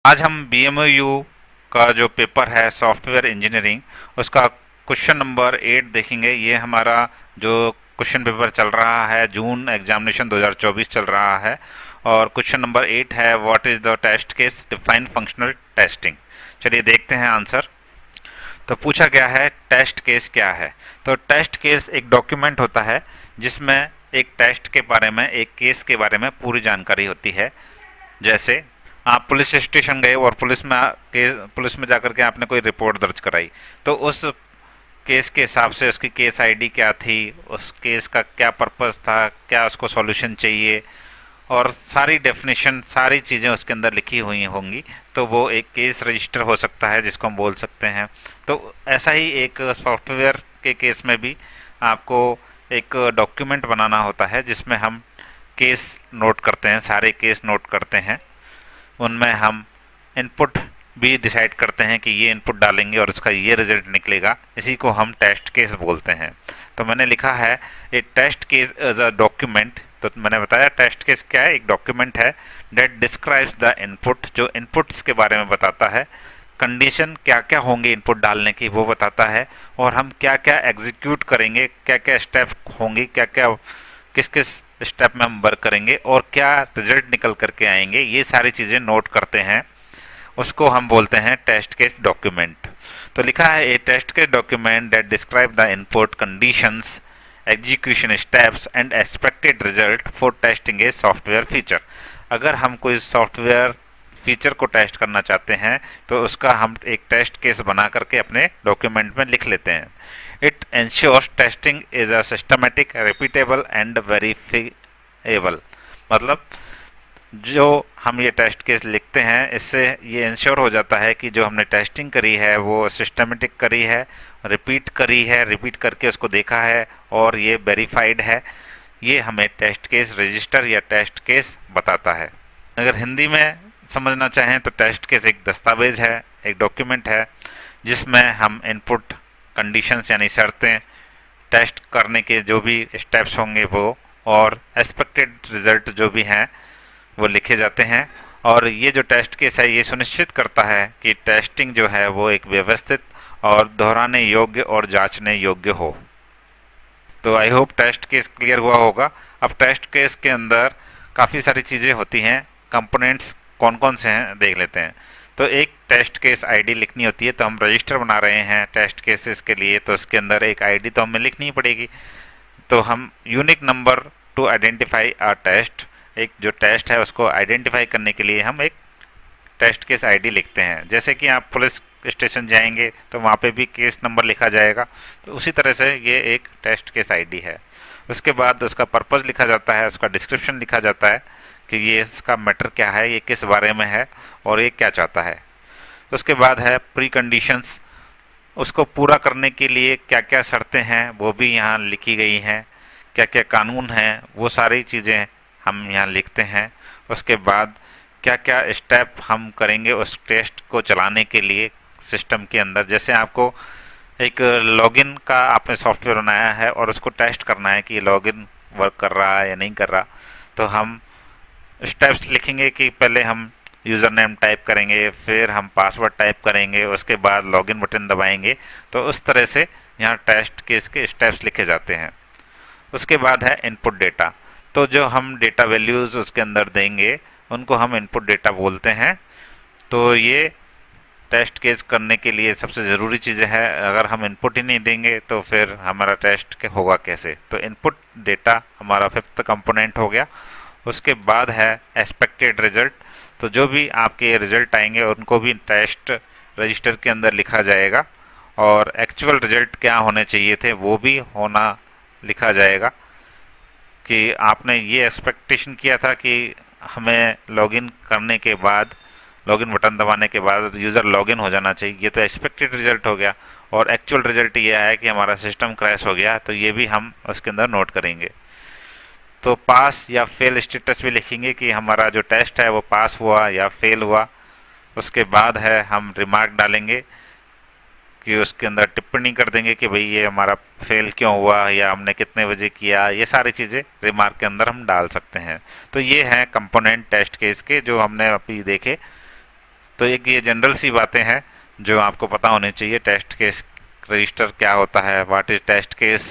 आज हम BMU का जो पेपर है सॉफ्टवेयर इंजीनियरिंग उसका क्वेश्चन नंबर 8 देखेंगे। ये हमारा जो क्वेश्चन पेपर चल रहा है, जून एग्जामिनेशन 2024 चल रहा है और क्वेश्चन नंबर 8 है what is the test case define functional testing. चलिए देखते हैं आंसर। तो पूछा गया है टेस्ट केस क्या है। तो टेस्ट केस एक डॉक्यूमेंट होता है जिसमें एक टेस्ट के बारे में, एक केस के बारे में पूरी जानकारी होती है। जैसे आप पुलिस स्टेशन गए और पुलिस में जाकर के आपने कोई रिपोर्ट दर्ज कराई, तो उस केस के हिसाब से उसकी केस आईडी क्या थी, उस केस का क्या पर्पस था, क्या उसको सॉल्यूशन चाहिए, और सारी डेफिनेशन, सारी चीज़ें उसके अंदर लिखी हुई होंगी। तो वो एक केस रजिस्टर हो सकता है जिसको हम बोल सकते हैं। तो ऐसा ही एक सॉफ्टवेयर के केस में भी आपको एक डॉक्यूमेंट बनाना होता है जिसमें हम केस नोट करते हैं, सारे केस नोट करते हैं। उनमें हम इनपुट भी डिसाइड करते हैं कि ये इनपुट डालेंगे और उसका ये रिजल्ट निकलेगा। इसी को हम टेस्ट केस बोलते हैं। तो मैंने लिखा है a test case is a document. तो मैंने बताया टेस्ट केस क्या है, एक डॉक्यूमेंट है डेट डिस्क्राइब्स द इनपुट, जो इनपुट्स के बारे में बताता है, कंडीशन क्या क्या होंगे इनपुट डालने की वो बताता है, और हम क्या क्या एग्जीक्यूट करेंगे, क्या क्या स्टेप होंगे, क्या क्या किस किस स्टेप में हम वर्क करेंगे और क्या रिजल्ट निकल करके आएंगे, ये सारी चीज़ें नोट करते हैं। उसको हम बोलते हैं टेस्ट केस डॉक्यूमेंट। तो लिखा है a test case document that describe the input conditions, execution steps and expected result for testing a software feature. अगर हम कोई सॉफ्टवेयर फीचर को टेस्ट करना चाहते हैं तो उसका हम एक टेस्ट केस बना करके अपने डॉक्यूमेंट में लिख लेते हैं। It ensures testing is a systematic, repeatable and verifiable. मतलब जो हम ये टेस्ट केस लिखते हैं इससे ये इंश्योर हो जाता है कि जो हमने टेस्टिंग करी है वो सिस्टमेटिक करी है, रिपीट करी है, रिपीट करके उसको देखा है और ये वेरीफाइड है। ये हमें टेस्ट केस रजिस्टर या टेस्ट केस बताता है। अगर हिंदी में समझना चाहें तो टेस्ट केस एक दस्तावेज है, एक डॉक्यूमेंट है जिसमें हम इनपुट कंडीशंस यानी शर्तें, टेस्ट करने के जो भी स्टेप्स होंगे वो, और एक्सपेक्टेड रिजल्ट जो भी हैं वो लिखे जाते हैं। और ये जो टेस्ट केस है ये सुनिश्चित करता है कि टेस्टिंग जो है वो एक व्यवस्थित और दोहराने योग्य और जांचने योग्य हो। तो I hope test case clear हुआ होगा। अब टेस्ट केस के अंदर काफ़ी सारी चीज़ें होती हैं, कंपोनेंट्स कौन कौन से हैं देख लेते हैं। तो एक टेस्ट केस आईडी लिखनी होती है। तो हम रजिस्टर बना रहे हैं टेस्ट केसेस के लिए, तो उसके अंदर एक आईडी तो हमें लिखनी ही पड़ेगी। तो हम unique number two identify a test, एक जो टेस्ट है उसको आइडेंटिफाई करने के लिए हम एक टेस्ट केस आईडी लिखते हैं। जैसे कि आप पुलिस स्टेशन जाएंगे तो वहाँ पे भी केस नंबर लिखा जाएगा, तो उसी तरह से ये एक टेस्ट केस आईडी है। उसके बाद उसका पर्पज़ लिखा जाता है, उसका डिस्क्रिप्शन लिखा जाता है कि ये इसका मैटर क्या है, ये किस बारे में है और ये क्या चाहता है। उसके बाद है प्री कंडीशंस, उसको पूरा करने के लिए क्या क्या शर्तें हैं वो भी यहाँ लिखी गई हैं, क्या क्या कानून हैं वो सारी चीज़ें हम यहाँ लिखते हैं। उसके बाद क्या क्या स्टेप हम करेंगे उस टेस्ट को चलाने के लिए सिस्टम के अंदर। जैसे आपको एक लॉगिन का आपने सॉफ्टवेयर बनाया है और उसको टेस्ट करना है कि लॉगिन वर्क कर रहा है या नहीं कर रहा, तो हम स्टेप्स लिखेंगे कि पहले हम यूज़र नेम टाइप करेंगे, फिर हम पासवर्ड टाइप करेंगे, उसके बाद लॉगिन बटन दबाएंगे। तो उस तरह से यहाँ टेस्ट केस के स्टेप्स लिखे जाते हैं। उसके बाद है इनपुट डेटा। तो जो हम डेटा वैल्यूज़ उसके अंदर देंगे उनको हम इनपुट डेटा बोलते हैं। तो ये टेस्ट केस करने के लिए सबसे ज़रूरी चीज़ें हैं। अगर हम इनपुट ही नहीं देंगे तो फिर हमारा टेस्ट होगा कैसे। तो इनपुट डेटा हमारा फिफ्थ कंपोनेंट हो गया। उसके बाद है एक्सपेक्टेड रिजल्ट। तो जो भी आपके रिजल्ट आएंगे उनको भी टेस्ट रजिस्टर के अंदर लिखा जाएगा और एक्चुअल रिजल्ट क्या होने चाहिए थे वो भी होना लिखा जाएगा कि आपने ये एक्सपेक्टेशन किया था कि हमें लॉगिन करने के बाद, लॉगिन बटन दबाने के बाद यूज़र लॉगिन हो जाना चाहिए, ये तो एक्सपेक्टेड रिजल्ट हो गया। और एक्चुअल रिजल्ट ये है कि हमारा सिस्टम क्रैश हो गया, तो ये भी हम उसके अंदर नोट करेंगे। तो पास या फेल स्टेटस भी लिखेंगे कि हमारा जो टेस्ट है वो पास हुआ या फेल हुआ। उसके बाद है हम रिमार्क डालेंगे कि उसके अंदर टिप्पणी कर देंगे कि भाई ये हमारा फेल क्यों हुआ या हमने कितने बजे किया, ये सारी चीज़ें रिमार्क के अंदर हम डाल सकते हैं। तो ये हैं कंपोनेंट टेस्ट केस के जो हमने अभी देखे। तो एक ये जनरल सी बातें हैं जो आपको पता होनी चाहिए। टेस्ट केस रजिस्टर क्या होता है, व्हाट इज टेस्ट केस।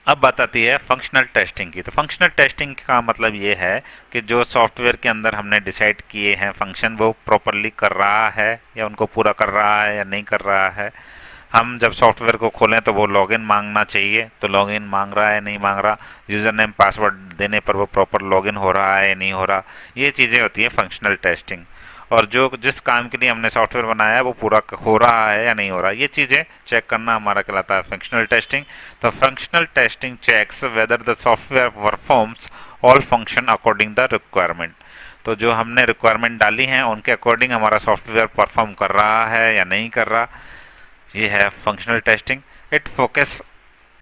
अब बात आती है फंक्शनल टेस्टिंग की। तो फंक्शनल टेस्टिंग का मतलब ये है कि जो सॉफ्टवेयर के अंदर हमने डिसाइड किए हैं फंक्शन, वो प्रॉपरली कर रहा है या उनको पूरा कर रहा है या नहीं कर रहा है। हम जब सॉफ्टवेयर को खोलें तो वो लॉगिन मांगना चाहिए, तो लॉगिन मांग रहा है नहीं मांग रहा, यूज़र नेम पासवर्ड देने पर वो प्रॉपर लॉगिन हो रहा है नहीं हो रहा, ये चीज़ें होती है फंक्शनल टेस्टिंग। और जो जिस काम के लिए हमने सॉफ्टवेयर बनाया है वो पूरा हो रहा है या नहीं हो रहा, ये चीज़ें चेक करना हमारा कहलाता है फंक्शनल टेस्टिंग। तो functional testing checks whether the software performs all function according the requirement. तो जो हमने रिक्वायरमेंट डाली हैं उनके अकॉर्डिंग हमारा सॉफ्टवेयर परफॉर्म कर रहा है या नहीं कर रहा, ये है functional testing. It focus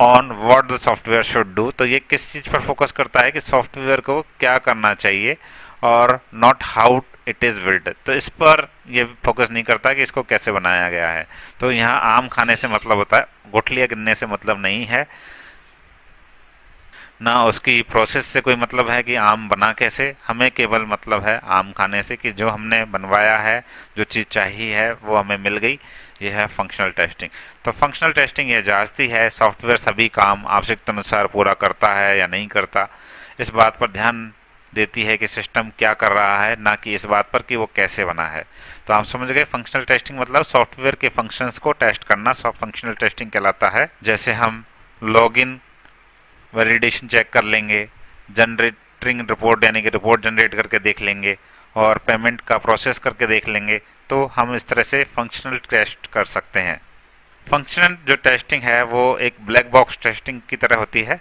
on what the software should do. तो ये किस चीज़ पर फोकस करता है कि सॉफ्टवेयर को क्या करना चाहिए, और not how it is build. तो इस पर ये फोकस नहीं करता कि इसको कैसे बनाया गया है। तो यहाँ आम खाने से मतलब होता है, गुठलियाँ गिनने से मतलब नहीं है, ना उसकी प्रोसेस से कोई मतलब है कि आम बना कैसे। हमें केवल मतलब है आम खाने से कि जो हमने बनवाया है, जो चीज़ चाहिए है वो हमें मिल गई। ये है फंक्शनल टेस्टिंग। तो फंक्शनल टेस्टिंग ये जांचती है सॉफ्टवेयर सभी काम आवश्यकता अनुसार पूरा करता है या नहीं करता। इस बात पर ध्यान देती है कि सिस्टम क्या कर रहा है, ना कि इस बात पर कि वो कैसे बना है। तो आप समझ गए, फंक्शनल टेस्टिंग मतलब सॉफ्टवेयर के फंक्शंस को टेस्ट करना फंक्शनल टेस्टिंग कहलाता है। जैसे हम लॉगिन वैलिडेशन चेक कर लेंगे, जनरेटिंग रिपोर्ट यानी कि रिपोर्ट जनरेट करके देख लेंगे, और पेमेंट का प्रोसेस करके देख लेंगे, तो हम इस तरह से फंक्शनल टेस्ट कर सकते हैं। फंक्शनल जो टेस्टिंग है वो एक ब्लैक बॉक्स टेस्टिंग की तरह होती है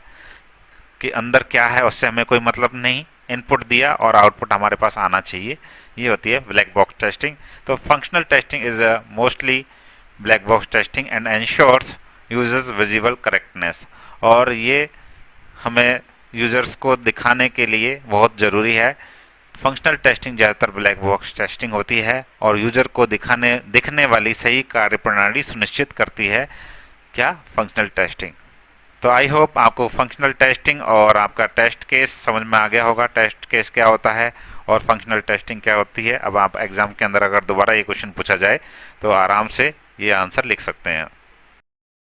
कि अंदर क्या है उससे हमें कोई मतलब नहीं, इनपुट दिया और आउटपुट हमारे पास आना चाहिए, ये होती है ब्लैक बॉक्स टेस्टिंग। तो functional testing is mostly black box testing and ensures users visible correctness. और ये हमें यूजर्स को दिखाने के लिए बहुत ज़रूरी है। फंक्शनल टेस्टिंग ज़्यादातर ब्लैक बॉक्स टेस्टिंग होती है और यूजर को दिखने वाली सही कार्यप्रणाली सुनिश्चित करती है। क्या? Functional testing. तो आई होप आपको फंक्शनल टेस्टिंग और आपका टेस्ट केस समझ में आ गया होगा। टेस्ट केस क्या होता है और फंक्शनल टेस्टिंग क्या होती है। अब आप एग्जाम के अंदर अगर दोबारा ये क्वेश्चन पूछा जाए तो आराम से ये आंसर लिख सकते हैं।